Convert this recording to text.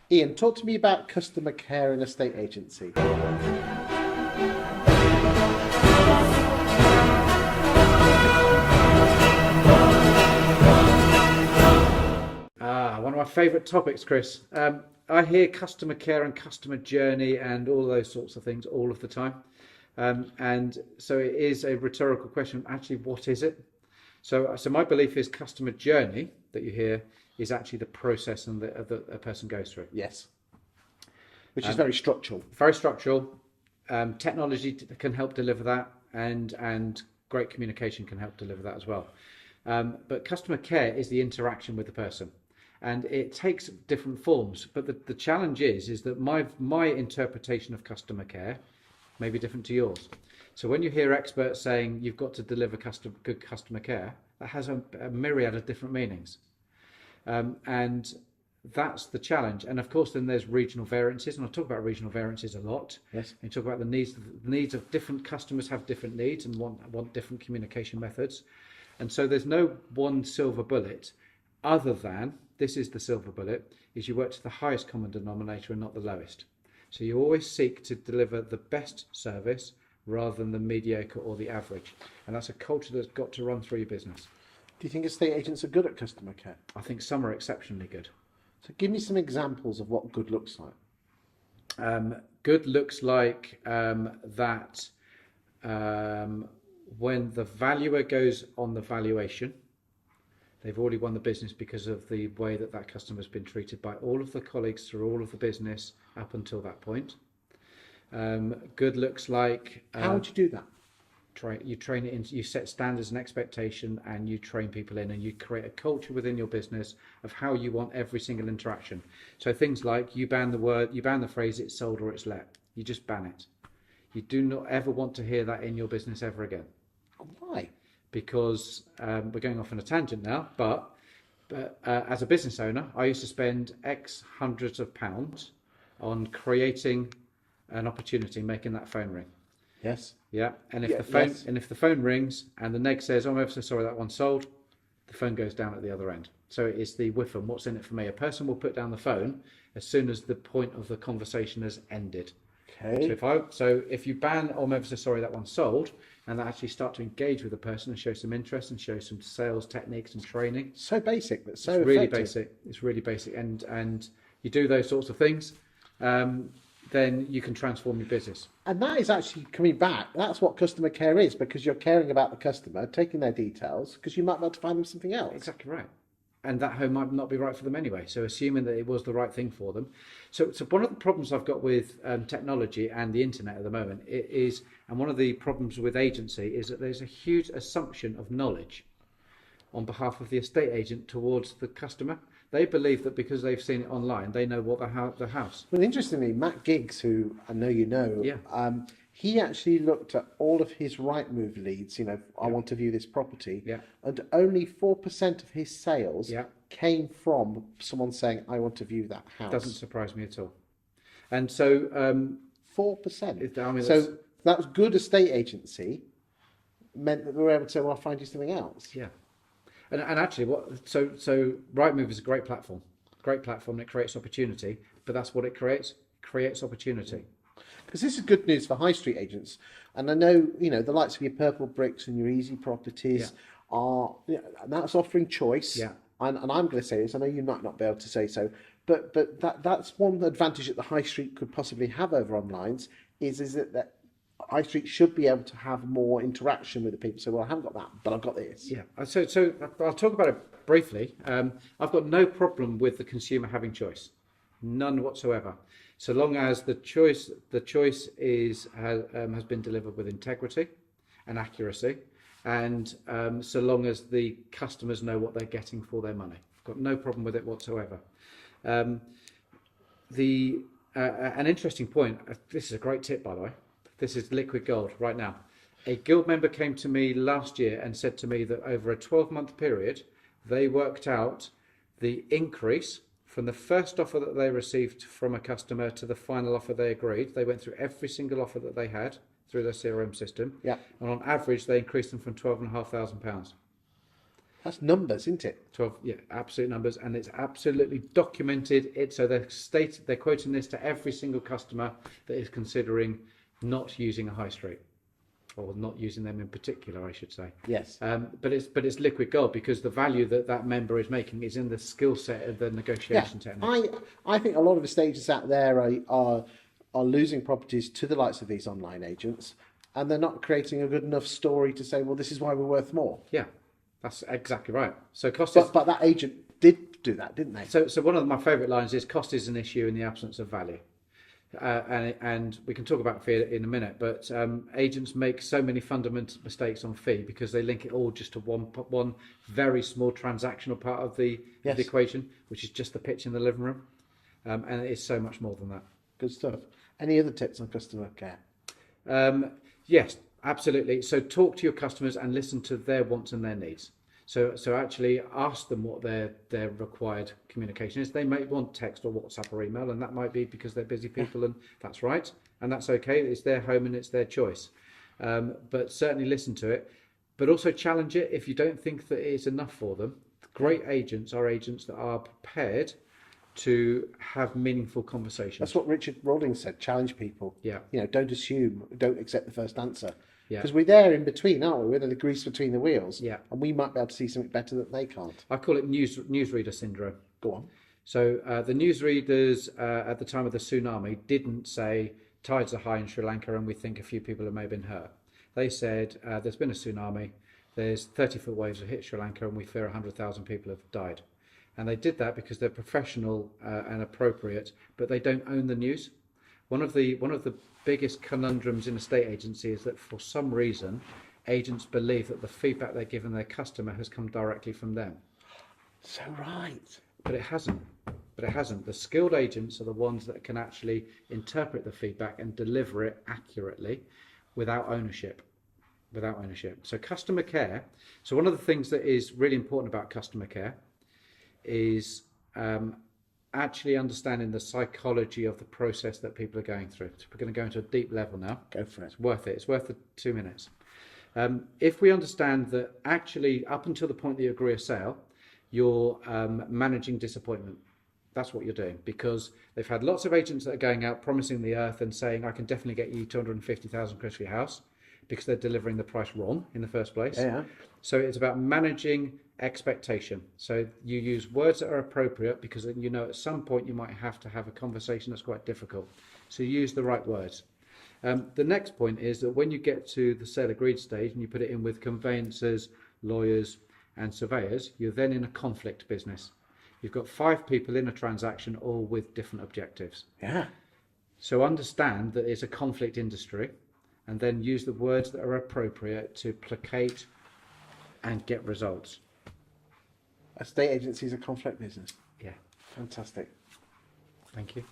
Ian, talk to me about customer care in a state agency. One of my favourite topics, Chris. I hear customer care and customer journey and all those sorts of things all of the time. And so it is a rhetorical question. Actually, what is it? So my belief is customer journey that you hear is actually the process and that a person goes through. Yes. Which is very structural. Very structural. Technology can help deliver that, and great communication can help deliver that as well. But customer care is the interaction with the person, and it takes different forms. But the challenge is that my interpretation of customer care may be different to yours. So when you hear experts saying you've got to deliver good customer care, that has a myriad of different meanings, and that's the challenge. And of course, then there's regional variances, and I talk about regional variances a lot. Yes. And you talk about the needs of different customers have different needs and want different communication methods. And so there's no one silver bullet, other than this is the silver bullet, is you work to the highest common denominator and not the lowest. So you always seek to deliver the best service rather than the mediocre or the average. And that's a culture that's got to run through your business. Do you think estate agents are good at customer care? I think some are exceptionally good. So give me some examples of what good looks like. Good looks like that when the valuer goes on the valuation, they've already won the business because of the way that customer's been treated by all of the colleagues through all of the business up until that point. Good looks like... How would you do that? You train it in, you set standards and expectation, and you train people in, and you create a culture within your business of how you want every single interaction. So things like you ban the phrase "it's sold" or "it's let." You just ban it. You do not ever want to hear that in your business ever again. Why? Because we're going off on a tangent now, but as a business owner, I used to spend X hundreds of pounds on creating an opportunity, making that phone ring. Yes. Yeah, and if Yes. the phone rings and the neg says, "Oh, I'm ever so sorry that one's sold," the phone goes down at the other end. So it is the whiff and what's in it for me. A person will put down the phone as soon as the point of the conversation has ended. Okay. So if you ban, "Oh, I'm ever so sorry that one's sold," and that actually start to engage with the person and show some interest and show some sales techniques and training. So basic, but so It's really effective. basic. It's really basic, and you do those sorts of things, then you can transform your business. And that is actually coming back. That's what customer care is, because you're caring about the customer, taking their details, because you might be able to find them something else. Exactly right. And that home might not be right for them anyway. So assuming that it was the right thing for them. So one of the problems I've got with technology and the internet at the moment is, and one of the problems with agency is that there's a huge assumption of knowledge on behalf of the estate agent towards the customer. They believe that because they've seen it online, they know what the house. Well, interestingly, Matt Giggs, who I know you know, Yeah. he actually looked at all of his Rightmove leads, I want to view this property, Yeah. and only 4% of his sales Yeah. came from someone saying, I want to view that house. Doesn't surprise me at all. And so 4%. I mean, So that was good estate agency, meant that we were able to say, well, I'll find you something else. yeah. And actually, so Rightmove is a great platform. Great platform that creates opportunity, but that's what it creates. It creates opportunity. Because this is good news for high street agents. And I know, the likes of your Purple Bricks and your Easy Properties are, and that's offering choice. Yeah. And I'm going to say this, I know you might not be able to say so, but that's one advantage that the high street could possibly have over online is that high street should be able to have more interaction with the people. So, well, I haven't got that, but I've got this. Yeah. So I'll talk about it briefly. I've got no problem with the consumer having choice, none whatsoever. So long as the choice has been delivered with integrity and accuracy, and so long as the customers know what they're getting for their money, I've got no problem with it whatsoever. An interesting point. This is a great tip, by the way. This is liquid gold right now. A guild member came to me last year and said to me that over a 12-month period, they worked out the increase from the first offer that they received from a customer to the final offer they agreed. They went through every single offer that they had through their CRM system. Yeah. And on average, they increased them from £12,500. That's numbers, isn't it? 12, yeah, absolute numbers, and it's absolutely documented. So they're quoting this to every single customer that is considering not using a high street, or not using them in particular, I should say. Yes. But it's liquid gold, because the value that member is making is in the skill set of the negotiation technique. I think a lot of estate agents out there are losing properties to the likes of these online agents, and they're not creating a good enough story to say, well, this is why we're worth more. Yeah, that's exactly right. So cost is, But that agent did do that, didn't they? so one of my favourite lines is, cost is an issue in the absence of value. And we can talk about fee in a minute, but agents make so many fundamental mistakes on fee because they link it all just to one very small transactional part of the equation, which is just the pitch in the living room, and it is so much more than that. Good stuff. Any other tips on customer care? Yes, absolutely. So talk to your customers and listen to their wants and their needs. So actually ask them what their required communication is. They may want text or WhatsApp or email, and that might be because they're busy people, and that's right, and that's okay. It's their home and it's their choice. But certainly listen to it, but also challenge it if you don't think that it's enough for them. Great agents are agents that are prepared to have meaningful conversations. That's what Richard Rawlings said. Challenge people. Yeah. Don't assume. Don't accept the first answer. Yeah. Because we're there in between, aren't we? We're the grease between the wheels. Yeah. And we might be able to see something better that they can't. I call it newsreader syndrome. Go on. So the newsreaders at the time of the tsunami didn't say tides are high in Sri Lanka and we think a few people may have been hurt. They said there's been a tsunami, there's 30-foot waves have hit Sri Lanka and we fear 100,000 people have died. And they did that because they're professional and appropriate, but they don't own the news. One of the biggest conundrums in a estate agency is that for some reason agents believe that the feedback they're giving their customer has come directly from them. So right. But it hasn't. The skilled agents are the ones that can actually interpret the feedback and deliver it accurately without ownership. So customer care. So one of the things that is really important about customer care is actually understanding the psychology of the process that people are going through. So we're going to go into a deep level now. Go for it. It's worth it. It's worth the 2 minutes. If we understand that actually up until the point that you agree a sale, you're managing disappointment. That's what you're doing, because they've had lots of agents that are going out promising the earth and saying, I can definitely get you 250,000 quid for your house, because they're delivering the price wrong in the first place. Yeah. So it's about managing expectation. So you use words that are appropriate, because you know at some point you might have to have a conversation that's quite difficult. So you use the right words. The next point is that when you get to the sale agreed stage and you put it in with conveyancers, lawyers and surveyors, you're then in a conflict business. You've got 5 people in a transaction, all with different objectives. Yeah. So understand that it's a conflict industry, and then use the words that are appropriate to placate and get results. Estate agency is a conflict business. Yeah. Fantastic. Thank you.